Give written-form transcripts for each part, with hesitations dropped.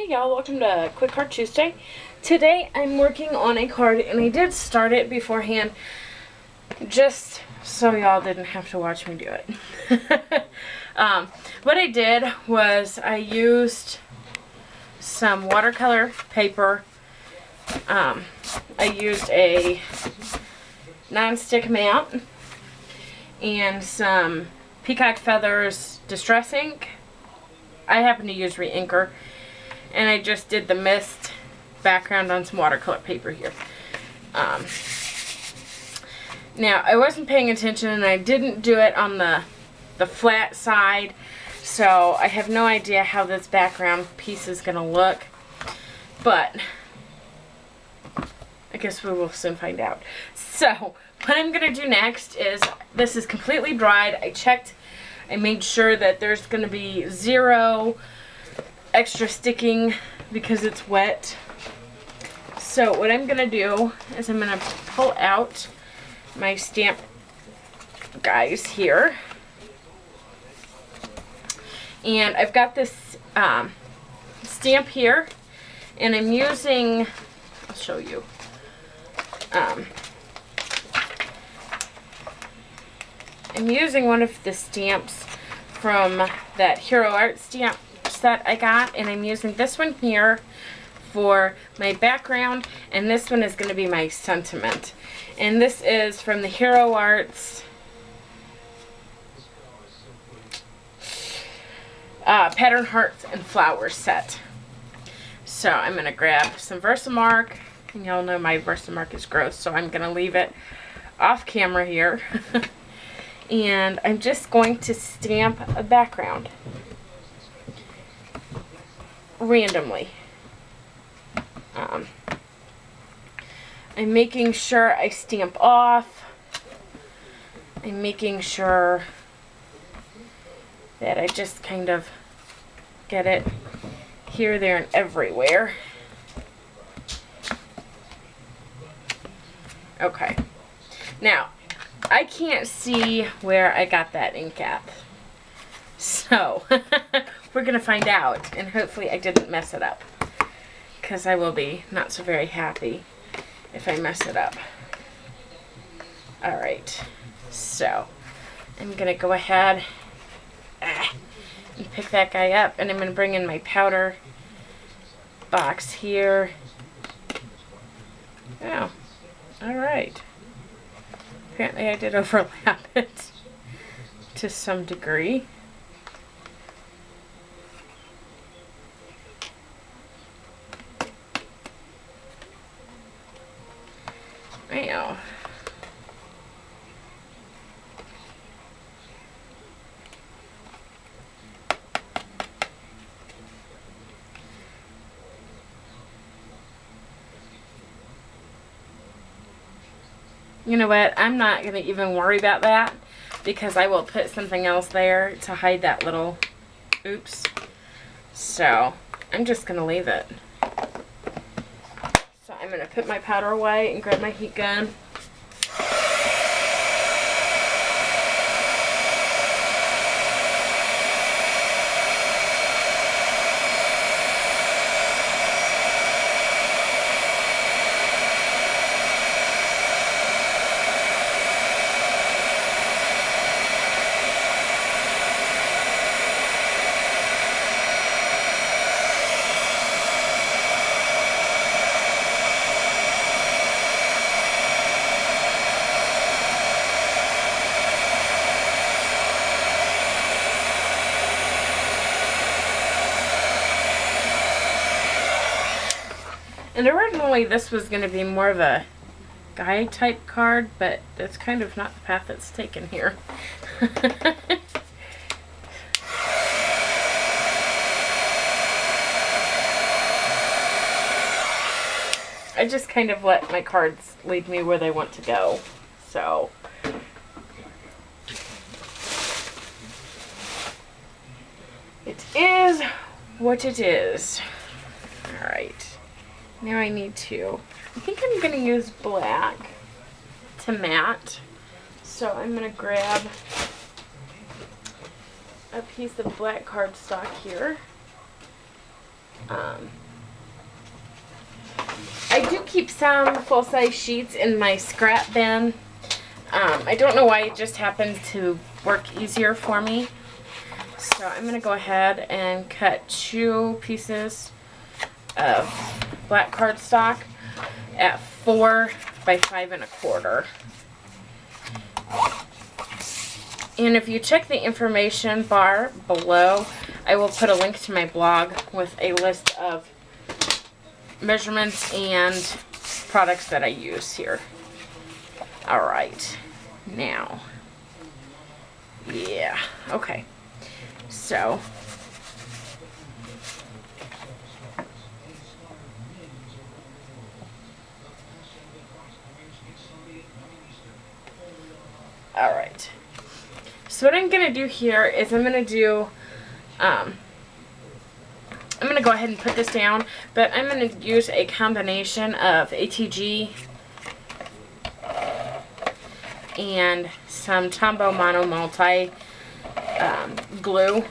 Hey y'all, welcome to Quick Card Tuesday. Today I'm working on a card and I did start it beforehand just so y'all didn't have to watch me do it. What I did was I used some watercolor paper. I used a non-stick mat and some Peacock Feathers Distress ink. I happen to use Reinker. And I just did the mist background on some watercolor paper here. Now, I wasn't paying attention and I didn't do it on the flat side. So, I have no idea how this background piece is going to look. But, I guess we will soon find out. So, what I'm going to do next is, this is completely dried. I checked, I made sure that there's going to be zero extra sticking because it's wet. So what I'm gonna do is I'm gonna pull out my stamp guys here, and I've got this stamp here, and I'm using, I'll show you, I'm using one of the stamps from that Hero Art stamp that I got, and I'm using this one here for my background, and this one is going to be my sentiment. And this is from the Hero Arts Pattern Hearts and Flowers set. So I'm going to grab some Versamark, and y'all know my Versamark is gross, so I'm going to leave it off camera here. And I'm just going to stamp a background randomly. I'm making sure I stamp off. I'm making sure that I just kind of get it here, there, and everywhere. Okay. Now, I can't see where I got that ink at. So, we're going to find out, and hopefully I didn't mess it up, because I will be not so very happy if I mess it up. Alright, so I'm going to go ahead and pick that guy up, and I'm going to bring in my powder box here. Oh, alright. Apparently I did overlap it to some degree. Wow. You know what? I'm not going to even worry about that, because I will put something else there to hide that little oops. So, I'm just going to leave it. So I'm going to put my powder away and grab my heat gun. And originally this was going to be more of a guide type card, but that's kind of not the path it's taken here. I just kind of let my cards lead me where they want to go. So it is what it is. Alright. Now I need to, I think I'm going to use black to matte. So I'm going to grab a piece of black cardstock here. I do keep some full-size sheets in my scrap bin. I don't know why, it just happens to work easier for me. So I'm going to go ahead and cut 2 pieces of black cardstock at 4 by 5 1/4. And if you check the information bar below, I will put a link to my blog with a list of measurements and products that I use here. Alright, now, yeah, okay, so, alright, so what I'm going to do here is I'm going to do, I'm going to go ahead and put this down, but I'm going to use a combination of ATG and some Tombow Mono Multi glue.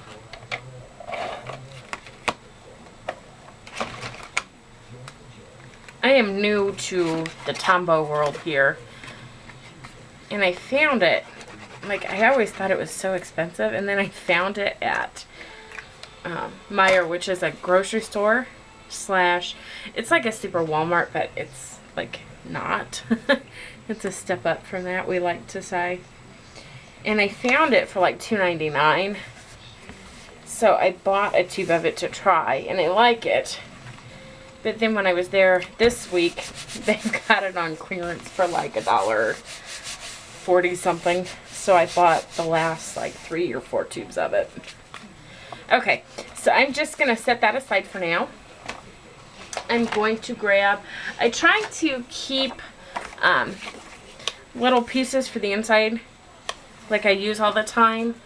I am new to the Tombow world here, and I found it, like, I always thought it was so expensive, and then I found it at Meijer, which is a grocery store slash, it's like a super Walmart, but it's like not. It's a step up from that, we like to say. And I found it for like $2.99. So I bought a tube of it to try, and I like it. But then when I was there this week, they got it on clearance for like $1.40 something. So I bought the last like 3 or 4 tubes of it. Okay, so I'm just going to set that aside for now. I'm going to grab, I try to keep little pieces for the inside, like I use all the time,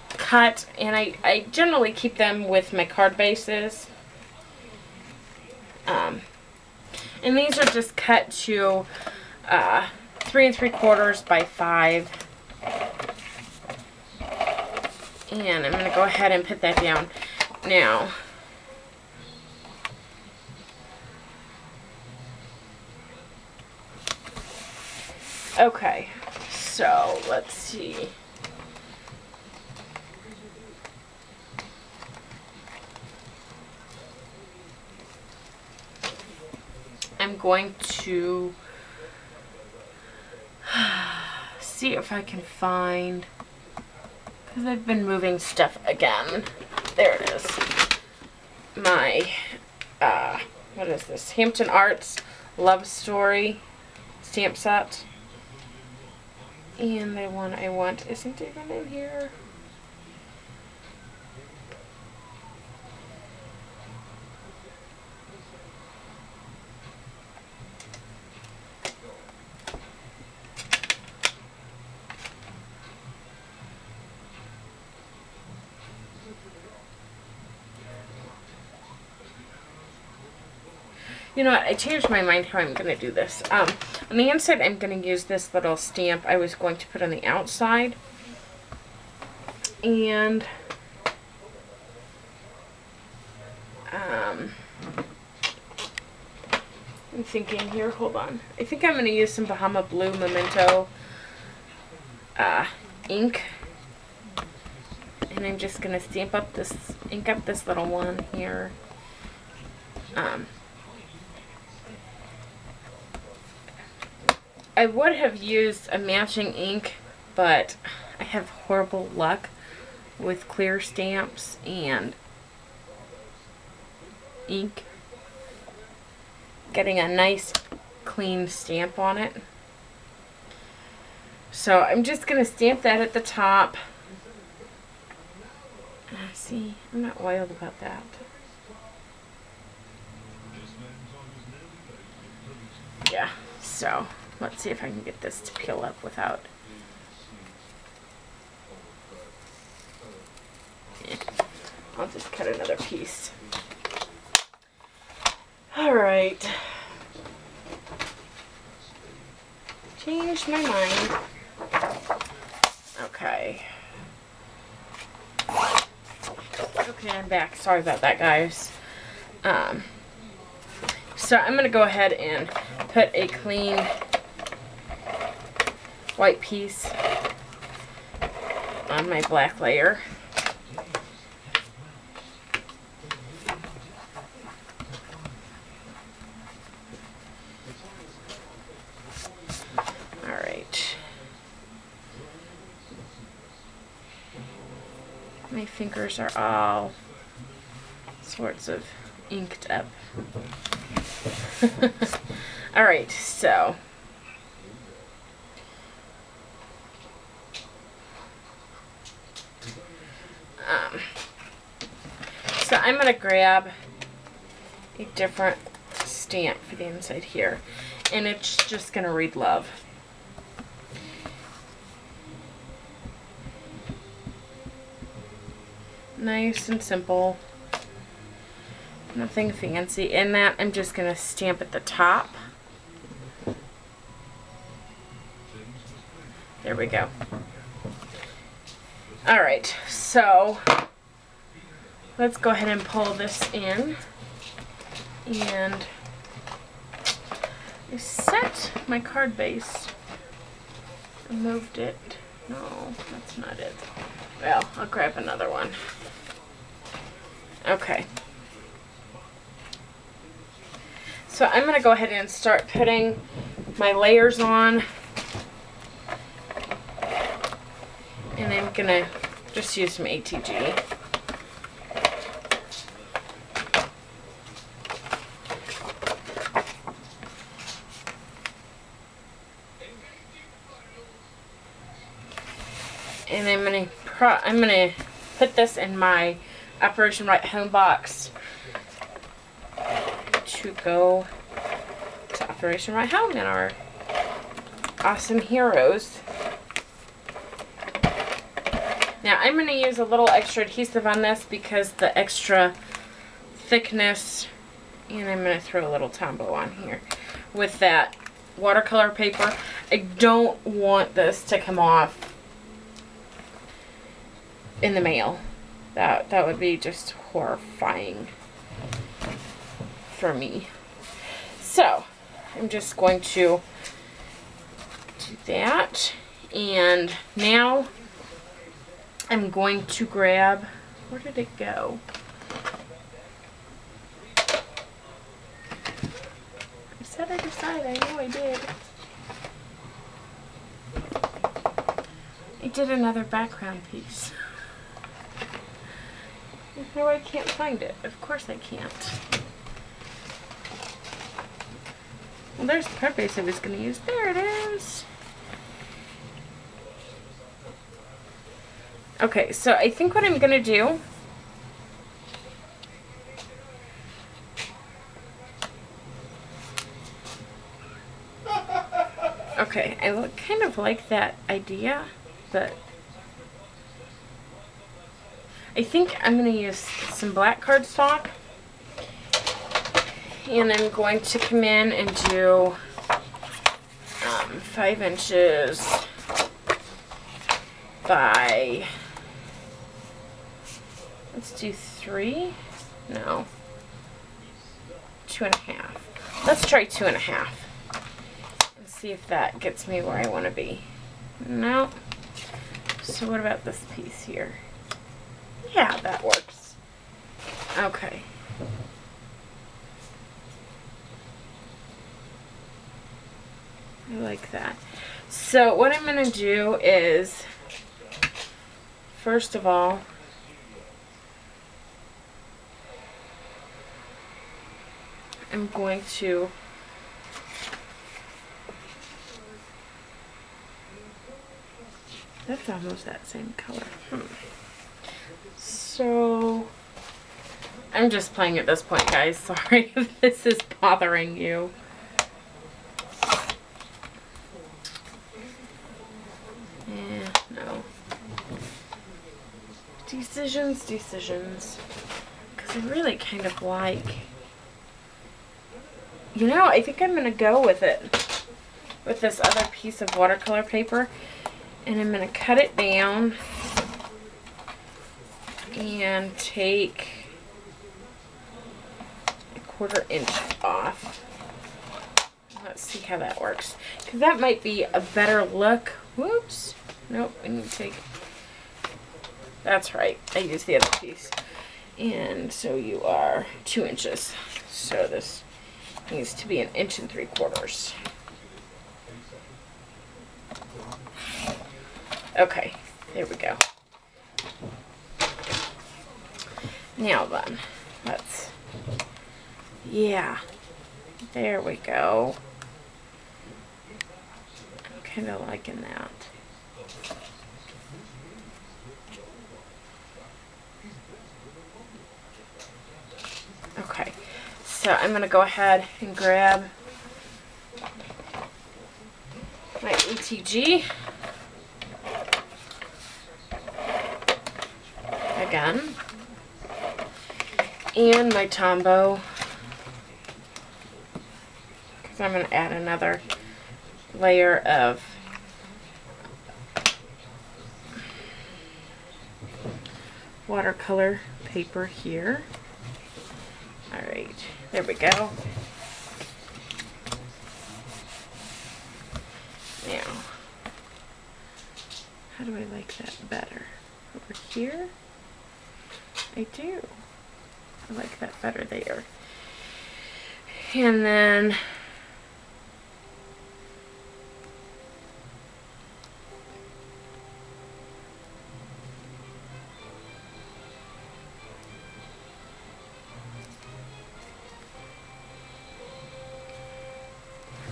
cut, and I generally keep them with my card bases. And these are just cut to 3 3/4 by 5. And I'm going to go ahead and put that down now. Okay, so let's see. I'm going to see if I can find, because I've been moving stuff again. There it is. My, what is this? Hampton Arts Love Story stamp set. And the one I want isn't even in here. You know what, I changed my mind how I'm going to do this. On the inside, I'm going to use this little stamp I was going to put on the outside. And I'm thinking here, hold on. I think I'm going to use some Bahama Blue Memento ink. And I'm just going to stamp up this, ink up this little one here. I would have used a matching ink, but I have horrible luck with clear stamps and ink getting a nice clean stamp on it. So I'm just going to stamp that at the top. See, I'm not wild about that. Yeah, so let's see if I can get this to peel up without. Yeah, I'll just cut another piece. Alright. Changed my mind. Okay. Okay, I'm back. Sorry about that, guys. So I'm going to go ahead and put a clean white piece on my black layer. Alright. My fingers are all sorts of inked up. Alright, so I'm going to grab a different stamp for the inside here, and it's just going to read love. Nice and simple. Nothing fancy. And that I'm just going to stamp at the top. There we go. Alright, so let's go ahead and pull this in. And I set my card base. I moved it. No, that's not it. Well, I'll grab another one. Okay. So I'm going to go ahead and start putting my layers on. And I'm going to just use some ATG. And I'm gonna put this in my Operation Right Home box to go to Operation Right Home and our awesome heroes. Now I'm going to use a little extra adhesive on this because the extra thickness, and I'm going to throw a little Tombow on here with that watercolor paper. I don't want this to come off in the mail. That would be just horrifying for me. So I'm just going to do that, and now I'm going to grab, where did it go? I said I decided, I know I did. I did another background piece. No, I can't find it. Of course I can't. Well, there's the card base I was going to use. There it is. Okay, so I think what I'm going to do okay, I kind of like that idea, but I think I'm going to use some black cardstock, and I'm going to come in and do 5 inches by, let's do 3, no, 2.5. Let's try 2.5 and see if that gets me where I want to be. No. So what about this piece here? Yeah, that works. Okay. I like that. So what I'm going to do is, first of all, I'm going to that's almost that same color. So I'm just playing at this point, guys. Sorry if this is bothering you. No. Decisions. Because I really kind of like, you know, I think I'm going to go with it, with this other piece of watercolor paper. And I'm going to cut it down and take 1/4 inch off. Let's see how that works. Because that might be a better look. Whoops. Nope, I need to take... That's right. I used the other piece. And so you are 2 inches. So this needs to be 1 3/4 inches. Okay, there we go. Now then, let's... Yeah. There we go. I'm kind of liking that. Okay, so I'm going to go ahead and grab my ATG again and my Tombow, because I'm going to add another layer of watercolor paper here. Alright, there we go. Now, how do I like that better? Over here? I do. I like that better there. And then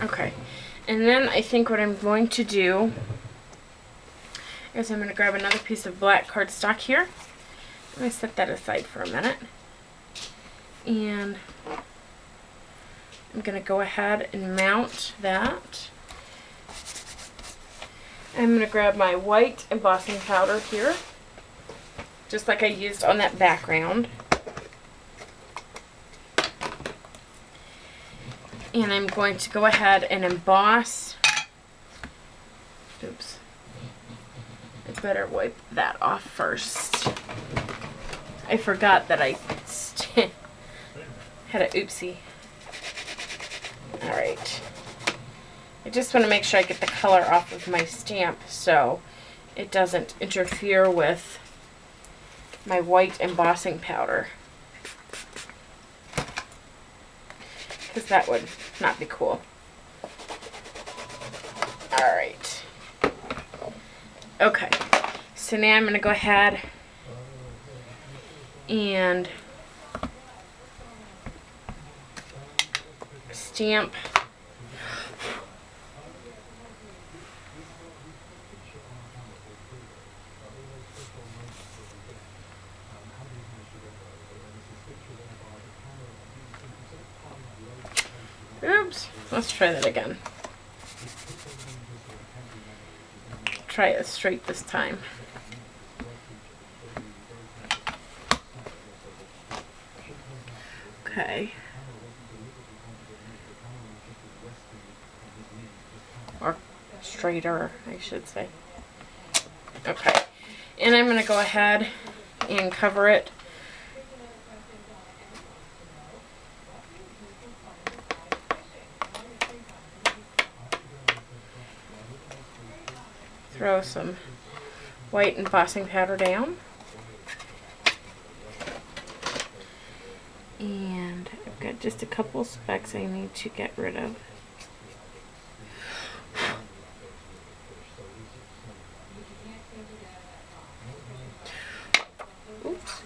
okay, and then I think what I'm going to do is I'm going to grab another piece of black cardstock here. I'm going to set that aside for a minute. And I'm going to go ahead and mount that. I'm going to grab my white embossing powder here, just like I used on that background. And I'm going to go ahead and emboss. Oops. I better wipe that off first. I forgot that I had a oopsie. Alright. I just want to make sure I get the color off of my stamp so it doesn't interfere with my white embossing powder. Because that would not be cool. Alright. Okay. So now I'm going to go ahead and stamp oops, let's try that again. Try it straight this time. Okay. Or straighter, I should say. Okay. And I'm going to go ahead and cover it . Throw some white embossing powder down. And I've got just a couple specks I need to get rid of. Oops.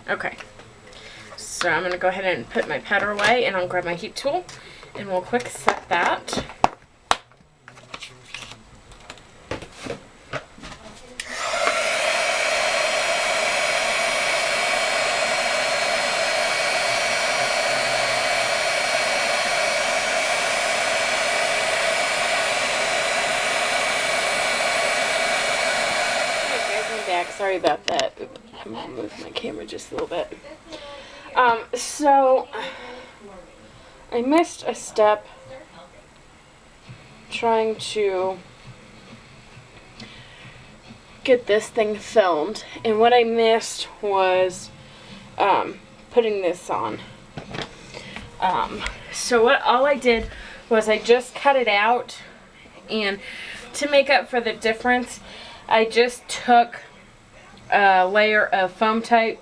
Okay, so I'm going to go ahead and put my powder away, and I'll grab my heat tool and we'll quick set that. Hey guys, I'm back. Sorry about that. I'm going to move my camera just a little bit. So I missed a step trying to get this thing filmed, and what I missed was putting this on. So all I did was I just cut it out, and to make up for the difference, I just took a layer of foam tape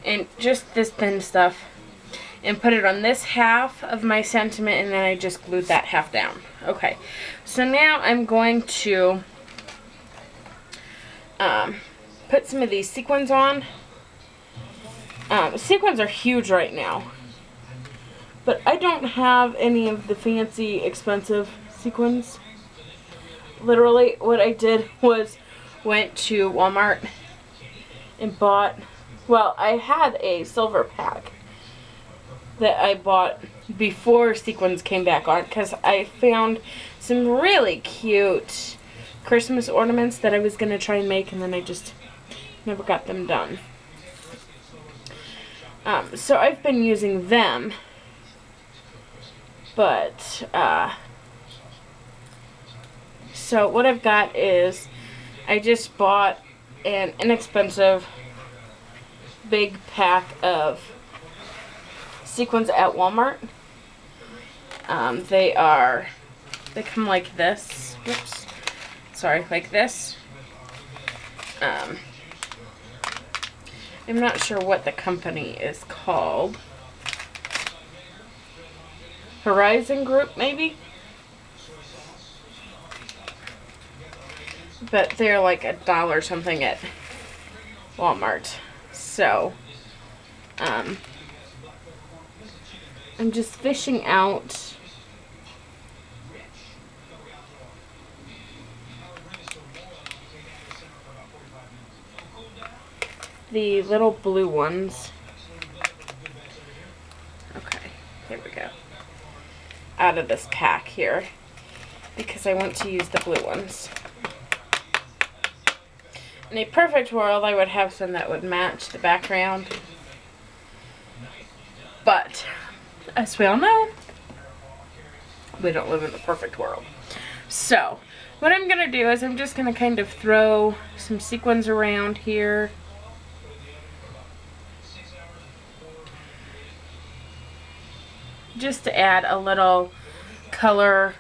and just this thin stuff and put it on this half of my sentiment, and then I just glued that half down. Okay, so now I'm going to put some of these sequins on. Sequins are huge right now, but I don't have any of the fancy expensive sequins. Literally what I did was went to Walmart and bought, well, I had a silver pack that I bought before sequins came back on, because I found some really cute Christmas ornaments that I was going to try and make, and then I just never got them done. So I've been using them, but so what I've got is I just bought an inexpensive big pack of sequins at Walmart. They come like this. Whoops. Sorry, like this. I'm not sure what the company is called. Horizon Group, maybe? But they're like $1 something at Walmart. So, I'm just fishing out the little blue ones. Okay, here we go. Out of this pack here, because I want to use the blue ones. In a perfect world, I would have some that would match the background. But, as we all know, we don't live in the perfect world. So, what I'm going to do is I'm just going to kind of throw some sequins around here. Just to add a little color.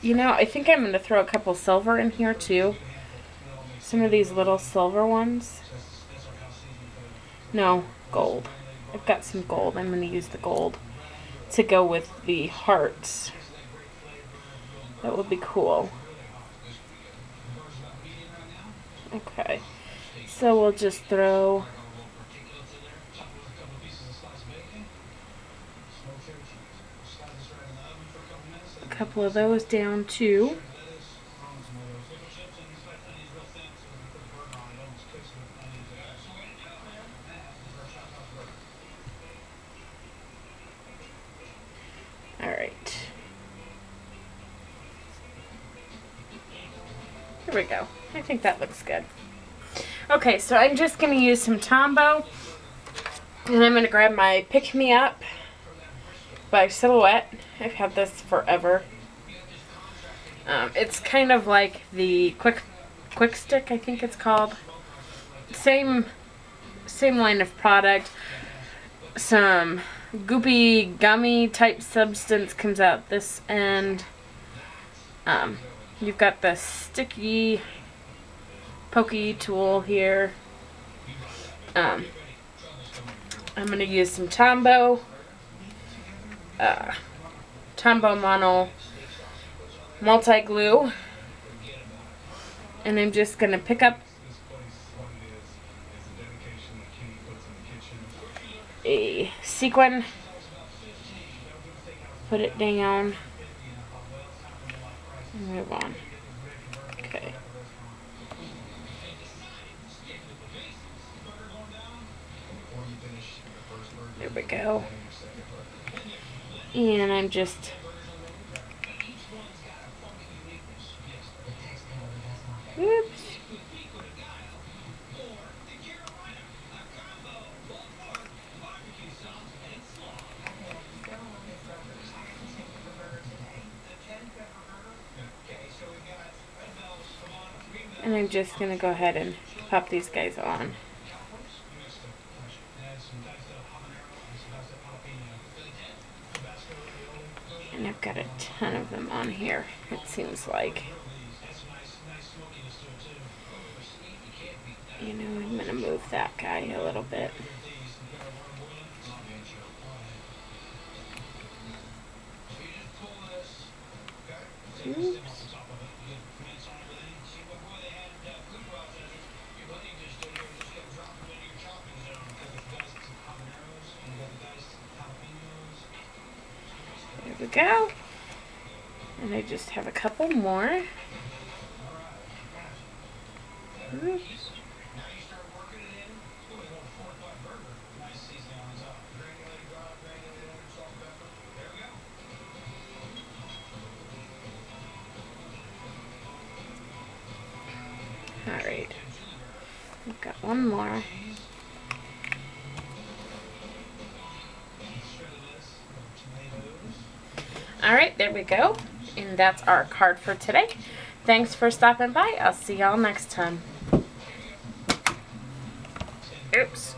You know, I think I'm going to throw a couple silver in here too. Some of these little silver ones. No, gold. I've got some gold. I'm going to use the gold to go with the hearts. That would be cool. Okay. So we'll just throw a couple of those down too. Alright. Here we go. I think that looks good. Okay, so I'm just going to use some Tombow. And I'm going to grab my Pick Me Up by Silhouette. I've had this forever. It's kind of like the Quick Stick, I think it's called. Same line of product. Some goopy gummy type substance comes out this end. You've got the sticky pokey tool here. I'm going to use some Tombow Mono multi-glue, and I'm just going to pick up a sequin, put it down, and move on. Okay. There we go. And I'm just oops. I'm just going to go ahead and pop these guys on. And I've got a ton of them on here, it seems like. You know, I'm going to move that guy a little bit. Oops. There we go. And I just have a couple more. Oops. Alright, I've got one more. Alright, there we go. And that's our card for today. Thanks for stopping by. I'll see y'all next time. Oops.